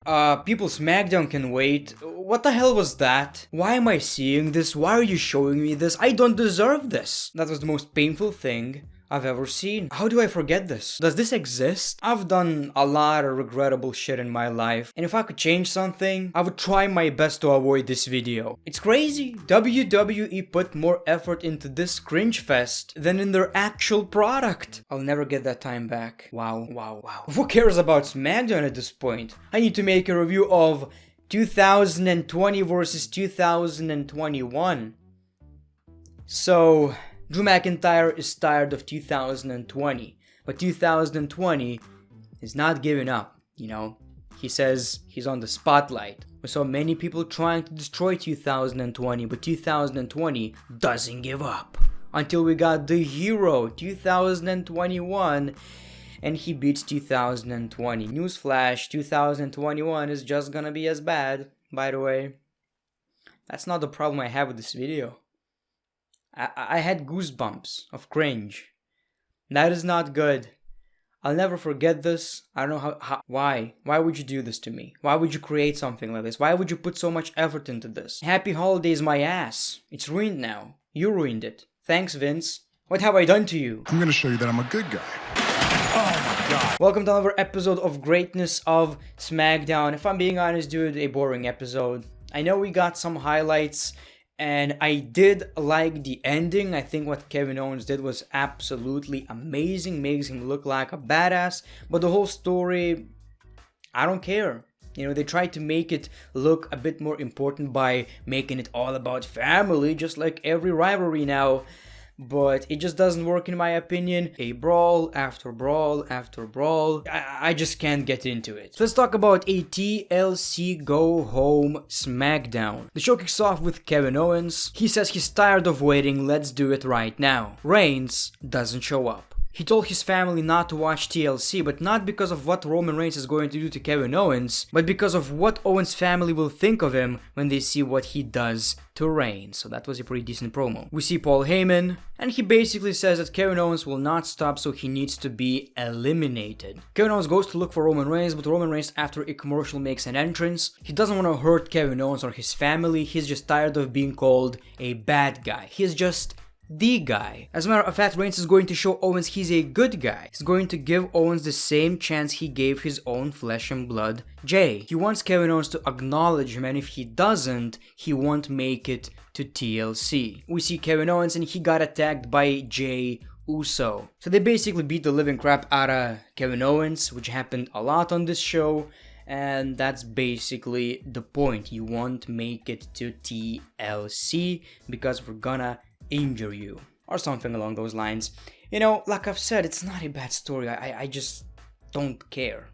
People, SmackDown can wait. What the hell was that? Why am I seeing this? Why are you showing me this? I don't deserve this. That was the most painful thing I've ever seen. How do I forget this? Does this exist? I've done a lot of regrettable shit in my life, and if I could change something, I would try my best to avoid this video. It's crazy. WWE put more effort into this cringe fest than in their actual product. I'll never get that time back. Wow. Who cares about SmackDown at this point? I need to make a review of 2020 versus 2021. So, Drew McIntyre is tired of 2020, but 2020 is not giving up, you know. He says he's on the spotlight. We saw many people trying to destroy 2020, but 2020 doesn't give up. Until we got the hero, 2021, and he beats 2020. Newsflash, 2021 is just gonna be as bad, by the way. That's not the problem I have with this video. I had goosebumps of cringe. That is not good. I'll never forget this. I don't know why. Why would you do this to me? Why would you create something like this? Why would you put so much effort into this? Happy holidays, my ass. It's ruined now. You ruined it. Thanks, Vince. What have I done to you? I'm gonna show you that I'm a good guy. Oh my god. Welcome to another episode of Greatness of SmackDown. If I'm being honest, dude, a boring episode. I know we got some highlights, and I did like the ending. I think what Kevin Owens did was absolutely amazing. Makes him look like a badass. But the whole story, I don't care. You know, they tried to make it look a bit more important by making it all about family, just like every rivalry now. But it just doesn't work in my opinion. A brawl after brawl after brawl. I just can't get into it. So let's talk about a TLC Go Home SmackDown. The show kicks off with Kevin Owens. He says he's tired of waiting, let's do it right now. Reigns doesn't show up. He told his family not to watch TLC, but not because of what Roman Reigns is going to do to Kevin Owens, but because of what Owens' family will think of him when they see what he does to Reigns. So that was a pretty decent promo. We see Paul Heyman, and he basically says that Kevin Owens will not stop, so he needs to be eliminated. Kevin Owens goes to look for Roman Reigns, but Roman Reigns, after a commercial, makes an entrance. He doesn't want to hurt Kevin Owens or his family. He's just tired of being called a bad guy. He's just the guy. As a matter of fact, Reigns is going to show Owens he's a good guy. He's going to give Owens the same chance he gave his own flesh and blood, Jay. He wants Kevin Owens to acknowledge him, and if he doesn't, he won't make it to TLC. We see Kevin Owens, and he got attacked by Jay Uso. So they basically beat the living crap out of Kevin Owens, which happened a lot on this show. And that's basically the point. You won't make it to TLC because we're gonna injure you, or something along those lines. You know, like I've said, it's not a bad story. I just don't care.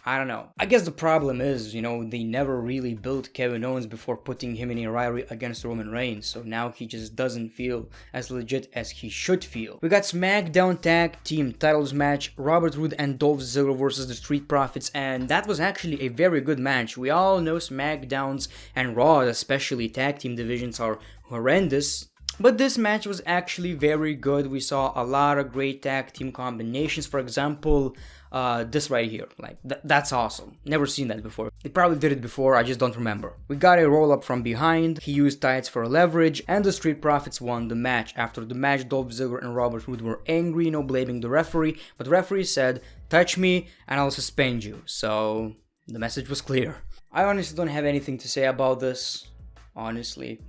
I don't know. I guess the problem is, you know, they never really built Kevin Owens before putting him in a rivalry against Roman Reigns, so now he just doesn't feel as legit as he should feel. We got SmackDown Tag Team Titles match, Robert Roode and Dolph Ziggler versus the Street Profits, and that was actually a very good match. We all know SmackDowns and Raws, especially tag team divisions, are horrendous. But this match was actually very good. We saw a lot of great tag team combinations. For example, this right here. Like, that's awesome. Never seen that before. They probably did it before, I just don't remember. We got a roll up from behind. He used tights for leverage, and the Street Profits won the match. After the match, Dolph Ziggler and Robert Roode were angry, blaming the referee. But the referee said, touch me and I'll suspend you. So the message was clear. I honestly don't have anything to say about this. Honestly,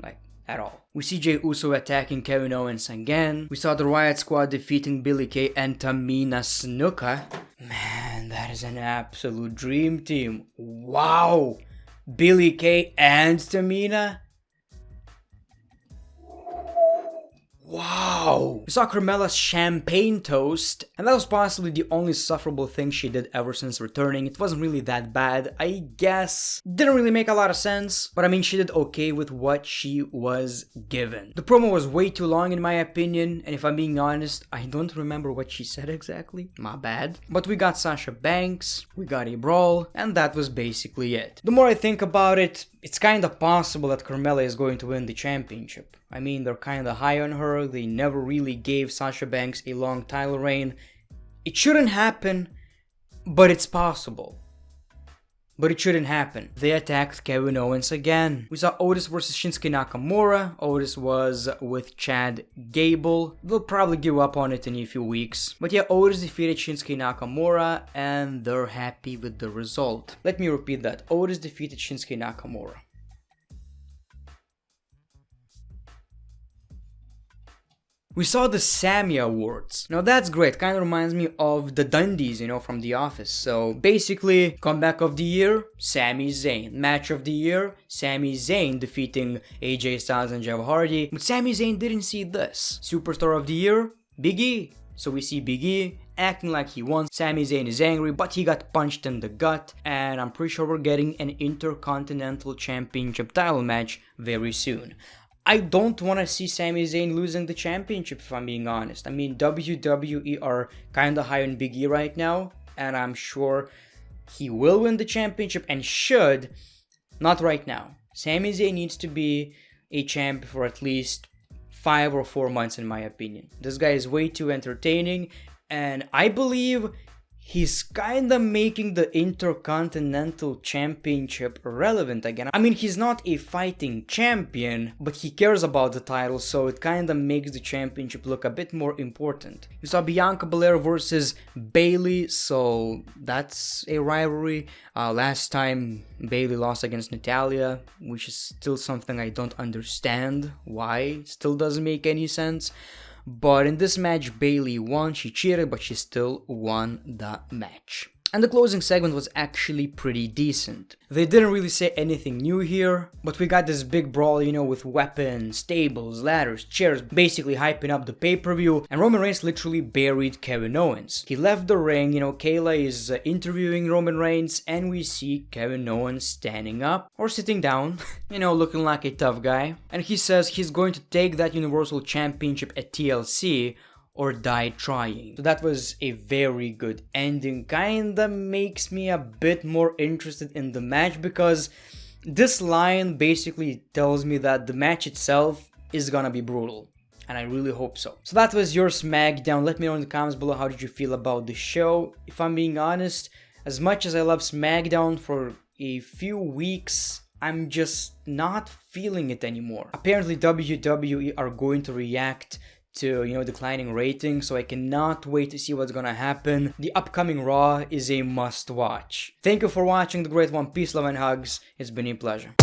at all. We see Jey Uso attacking Kevin Owens again. We saw the Riot Squad defeating Billie Kay and Tamina Snuka. Man, that is an absolute dream team. Wow! Billie Kay and Tamina? Wow! We saw Carmella's champagne toast, and that was possibly the only sufferable thing she did ever since returning. It wasn't really that bad, I guess. Didn't really make a lot of sense, but I mean, she did okay with what she was given. The promo was way too long in my opinion, and if I'm being honest, I don't remember what she said exactly. My bad. But we got Sasha Banks, we got a brawl, and that was basically it. The more I think about it, it's kinda possible that Carmella is going to win the championship. I mean, they're kinda high on her, they never really gave Sasha Banks a long title reign. It shouldn't happen, but it's possible. But it shouldn't happen. They attacked Kevin Owens again. We saw Otis versus Shinsuke Nakamura. Otis was with Chad Gable. They'll probably give up on it in a few weeks. But yeah, Otis defeated Shinsuke Nakamura and they're happy with the result. Let me repeat that. Otis defeated Shinsuke Nakamura. We saw the Sammy Awards. Now that's great, kind of reminds me of the Dundies, from The Office. So basically, comeback of the year, Sami Zayn. Match of the year, Sami Zayn defeating AJ Styles and Jeff Hardy. But Sami Zayn didn't see this. Superstar of the year, Big E. So we see Big E acting like he won. Sami Zayn is angry, but he got punched in the gut. And I'm pretty sure we're getting an Intercontinental Championship title match very soon. I don't want to see Sami Zayn losing the championship, if I'm being honest. I mean, WWE are kind of high on Big E right now, and I'm sure he will win the championship and should. Not right now. Sami Zayn needs to be a champ for at least 5 or 4 months, in my opinion. This guy is way too entertaining, and I believe he's kinda making the Intercontinental Championship relevant again. I mean, he's not a fighting champion, but he cares about the title, so it kinda makes the championship look a bit more important. You saw Bianca Belair versus Bayley, so that's a rivalry. Last time Bayley lost against Natalya, which is still something I don't understand why. It still doesn't make any sense. But in this match, Bayley won. She cheated, but she still won the match. And the closing segment was actually pretty decent. They didn't really say anything new here, but we got this big brawl, with weapons, tables, ladders, chairs, basically hyping up the pay-per-view, and Roman Reigns literally buried Kevin Owens. He left the ring, Kayla is interviewing Roman Reigns, and we see Kevin Owens standing up, or sitting down, looking like a tough guy, and he says he's going to take that Universal Championship at TLC, or die trying. So that was a very good ending. Kinda makes me a bit more interested in the match because this line basically tells me that the match itself is gonna be brutal. And I really hope so. So that was your SmackDown. Let me know in the comments below how did you feel about the show. If I'm being honest, as much as I love SmackDown for a few weeks, I'm just not feeling it anymore. Apparently WWE are going to react to, declining ratings, so I cannot wait to see what's gonna happen. The upcoming Raw is a must watch. Thank you for watching The Great One. Peace, love, and hugs. It's been a pleasure.